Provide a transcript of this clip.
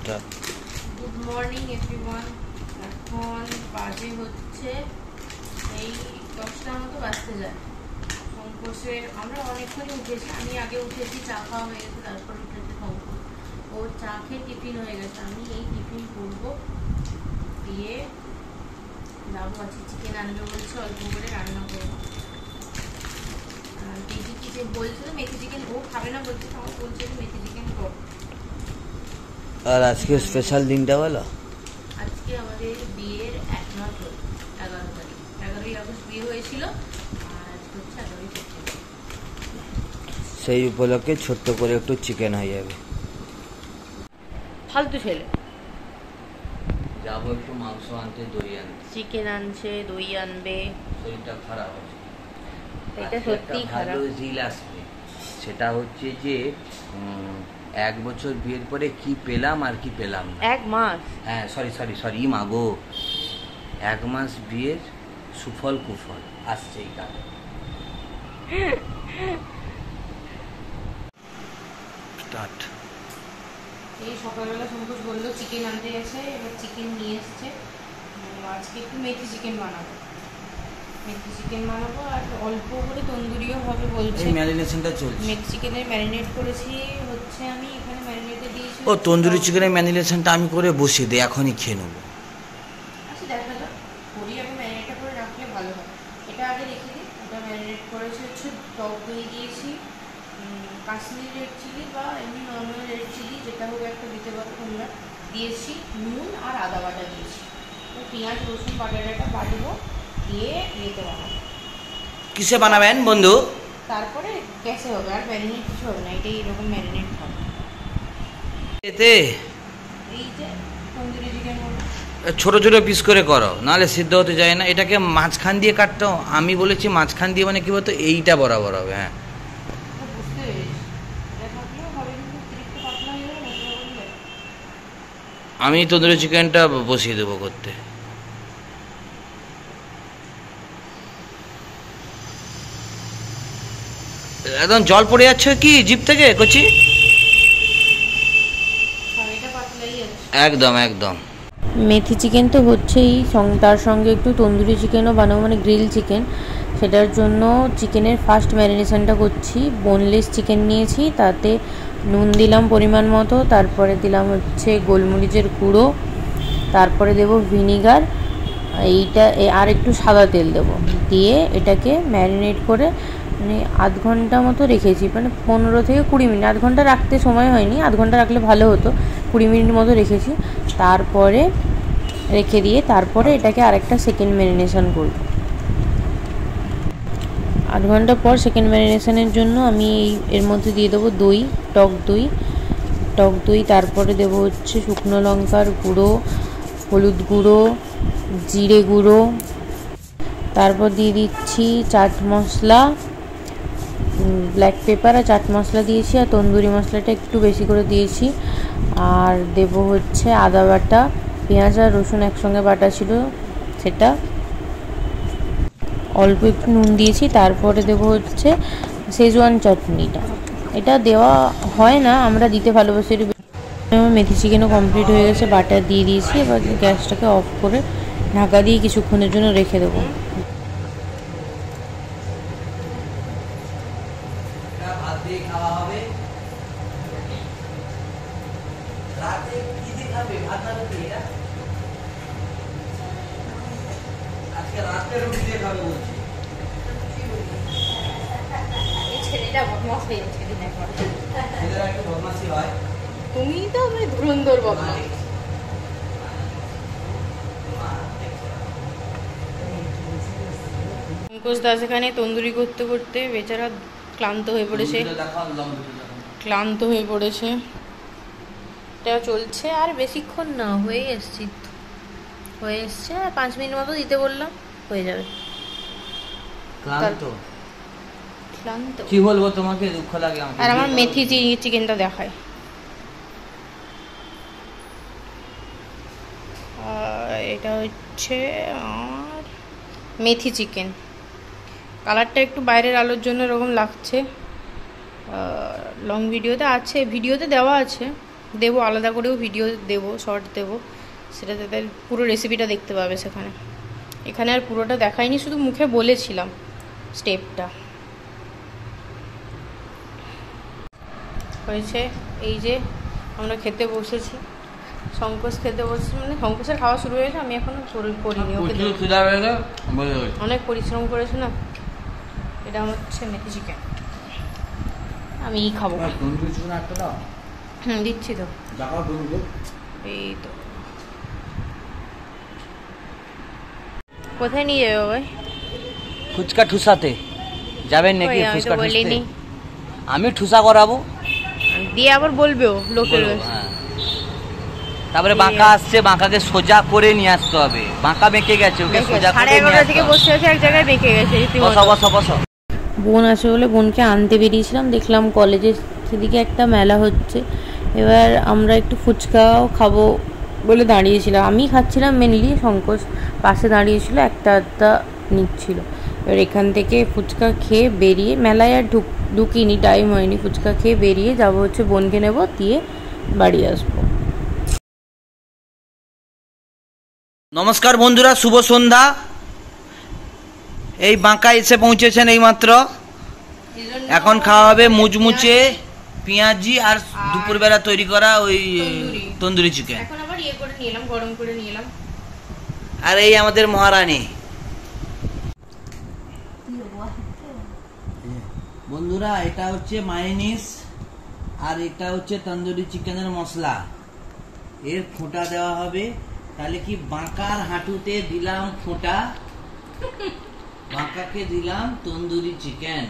Good morning everyone. এখন বাজে হচ্ছে এই 10টার মতো বাজতে যায়। পঙ্কজের আমরা অনেকক্ষণই উঠেছি, আমি আগে উঠেছি, চা খাওয়া হয়ে গেছে, তারপর উঠেছে পঙ্কজ। ওর চা খেয়ে টিফিন হয়ে গেছে, আমি এই টিফিন করবো, দিয়ে যাবো। আছে চিকেন আনবে বলছে, অল্প করে রান্না করবো। দিদি কি যে বলছিল মেথি চিকেন ও খাবে না বলছে, আমার বলছে মেথি চিকেন কর। আর আজকে স্পেশাল দিনটা বলো। আজকে আমাদের বিয়ের 1 মাস হল, 11 তারিখ, 11ই আগস্ট বিয়ে হয়েছিল, আর আজকে হচ্ছে 11ই সেপ্টেম্বর। সেই উপলক্ষে ছোট্ট করে একটু চিকেন হয়ে যাবে। ফালতু ছেলে। যাবো একটু মাংস আনতে, দই আনতে। চিকেন আনছে, দই আনবে। শরীরটা খারাপ আছে, এটা সত্যি খারাপ। রিল আসবে, সেটা হচ্ছে যে 1 বছর বিয়ের পরে কি পেলাম আর কি পেলাম না। 1 মাস, হ্যাঁ সরি মাগো, 1 মাস বিয়ের সুফল কুফল আসছে এই কারণে। স্টার্ট। এই সকালবেলা সন্তোষ বললো চিকেন আনতে গেছে, এবার চিকেন নিয়ে এসছে। আজকে একটু মেথি চিকেন বানাবো, আর অল্প করে তন্দুরিও হবে বলছে। ম্যারিনেশনটা চলছে। মেথি চিকেনের ম্যারিনেট করেছি হচ্ছে, আমি এখানে ম্যারিনেটে দিয়েছি। ও তন্দুরি চিকেনের ম্যারিনেশনটা আমি করে বসিয়ে দিই, এখনই খেয়ে নেবো। আচ্ছা দেখা যাক, করি আগে ম্যারিনেটটা করে রাখলে ভালো হয়। এটা আগে রেখে দিই। ওটা ম্যারিনেট করেছি হচ্ছে, টক দই দিয়েছি, কাশ্মীরি রেড চিলি বা এমনি নর্মাল রেড চিলি যেটা হোক একটা দিতে পারো তোমরা, দিয়েছি, নুন আর আদা বাটা দিয়েছি। পেঁয়াজ রসুন বাটাটা বাটবো, দিয়ে ইয়েতে বানাবো। কিসে বানাবেন বন্ধু? তারপরে গ্যাসে হবে, আর ম্যারিনেট কিছু হবে না, এটাই এরকম ম্যারিনেট হবে। এতে এই যে তন্দুরি চিকেন হবে, ছোট ছোট পিস করে করো, নাহলে সিদ্ধ হতে যায় না। এটাকে মাঝখান দিয়ে কাটতে, আমি বলেছি মাঝখান দিয়ে মানে কি বলতো, এইটা বরাবর হবে। হ্যাঁ বুঝতে পেরেছি। এটা থাকলেও হবে, কিন্তু অতিরিক্ত পাতলা হয়ে যাবে মশলা করলে। আমি তন্দুরি চিকেনটা বসিয়ে দেবো করতে। একদম জল পড়ে যাচ্ছে কি জিভ থেকে কচি? এটা পাতলাই আছে একদম একদম। মেথি চিকেন তো হচ্ছেই, তার সঙ্গে একটু তন্দুরি চিকেনও বানাবো, মানে গ্রিল চিকেন। সেটার জন্য চিকেনের ফার্স্ট ম্যারিনেশনটা করছি। বোনলেস চিকেন নিয়েছি, তাতে নুন দিলাম পরিমাণ মতো, তারপরে দিলাম হচ্ছে গোলমরিচের গুঁড়ো, তারপরে দেবো ভিনিগার, এইটা আর একটু সাদা তেল দেবো, দিয়ে এটাকে ম্যারিনেট করে মানে আধ ঘন্টা মতো রেখেছি, মানে 15 থেকে 20 মিনিট। আধ ঘন্টা রাখতে সময় হয়নি, আধ ঘন্টা রাখলে ভালো হতো, 20 মিনিট মতো রেখেছি। তারপরে রেখে দিয়ে তারপরে এটাকে আরেকটা সেকেন্ড ম্যারিনেশন করব। আধ ঘন্টা পর সেকেন্ড ম্যারিনেশনের জন্য আমি এর মধ্যে দিয়ে দেবো দই, টক দই, তারপরে দেবো হচ্ছে শুকনো লঙ্কার গুঁড়ো, হলুদ গুঁড়ো, জিরে গুঁড়ো, তারপর দিয়ে দিচ্ছি চাট মশলা, ব্ল্যাক পেপার আর চাট মশলা দিয়েছি, আর তন্দুরি মশলাটা একটু বেশি করে দিয়েছি। আর দেবো হচ্ছে আদা বাটা, পেঁয়াজ আর রসুন একসঙ্গে বাটা ছিল সেটা, অল্প একটু নুন দিয়েছি। তারপরে দেবো হচ্ছে শেজওয়ান চাটনিটা, এটা দেওয়া হয় না, আমরা দিতে ভালোবাসি। আমার মেথি চিকেনও কমপ্লিট হয়ে গেছে, বাটার দিয়ে দিয়েছি। এবার গ্যাসটাকে অফ করে ঢাকা দিয়ে কিছুক্ষণের জন্য রেখে দেবো। তুমি তো মানে ধুরন্ধর বদমাশ। পঙ্কজ দাস এখানে তন্দুরি করতে করতে বেচারা ক্লান্ত হয়ে পড়েছে। এটা চলছে, আর বেশিক্ষণ না, হয়ে এসছে, আর 5 মিনিট মতো দিতে বললাম, হয়ে যাবে। ক্লান্ত কি বলবো তোমাকে, দুঃখ লাগে আমার। আর আমার মেথি চিকেনটা দেখায়, এটা হচ্ছে আর মেথি চিকেন। কালারটা একটু বাইরের আলোর জন্য এরকম লাগছে, লং ভিডিওতে দেওয়া আছে, দেবো, আলাদা করেও ভিডিও দেবো, শর্ট দেবো, সেটা তাদের পুরো রেসিপিটা দেখতে পাবে সেখানে। এখানে আর পুরোটা দেখাইনি, শুধু মুখে বলেছিলাম স্টেপটা। হয়েছে, এই যে আমরা খেতে বসেছি, সংকোচ খেতে বসেছি, মানে সংকোচের খাওয়া শুরু হয়েছে, আমি এখনো করিনি। ওকে অনেক পরিশ্রম করেছে না। এটা আমার হচ্ছে মেথি চিকেন, আমি খাবো। দিচ্ছি তো, এই তো। কোথায় নিয়ে যাবে ভাই? ফুচকা ঠুসাতে যাবেন নাকি? আমি তো বলিনি। আমি ঠুসা করাবো, দিয়ে আবার বলবে ও লোকের। তারপরে বাঁকা আসছে, বাঁকাকে সোজা করে নিয়ে আসতে হবে। বাঁকা বেঁকে গেছে, ওকে সোজা করে নিয়ে আসতে হবে। 11:30 থেকে বসে আছে এক জায়গায়, বেঁকে গেছে। বসো। বোন আসে বলে বোনকে আনতে বেরিয়েছিলাম, দেখলাম কলেজের সেদিকে একটা মেলা হচ্ছে। এবার আমরা একটু ফুচকাও খাবো বলে দাঁড়িয়েছিলাম, আমি খাচ্ছিলাম মেনলি, সংকোচ পাশে দাঁড়িয়েছিল, একটা নিচ্ছিল। এবার এখান থেকে ফুচকা খেয়ে বেরিয়ে, মেলায় আর ঢুকিনি, টাইম হয়নি, ফুচকা খেয়ে বেরিয়ে যাবো হচ্ছে বোনকে নেবো, দিয়ে বাড়ি আসবো। নমস্কার বন্ধুরা, শুভ সন্ধ্যা। এই বাঁকা এসে পৌঁছেছেন এইমাত্র। এখন খাওয়া হবে মুচমুচে পেঁয়াজি আর দুপুরবেলা তৈরি করা ওই তন্দুরি চিকেন। এখন আবার করে নিলাম, গরম করে নিলাম। আর এই আমাদের মহারানী। বন্ধুরা, এটা হচ্ছে মায়োনিজ আর এটা হচ্ছে তন্দুরি চিকেনের মশলা। এর ফোঁটা দেওয়া হবে, তাহলে কি বাঁকার হাঁটুতে দিলাম ফোঁটা, বাঁকাকে দিলাম তন্দুরি চিকেন।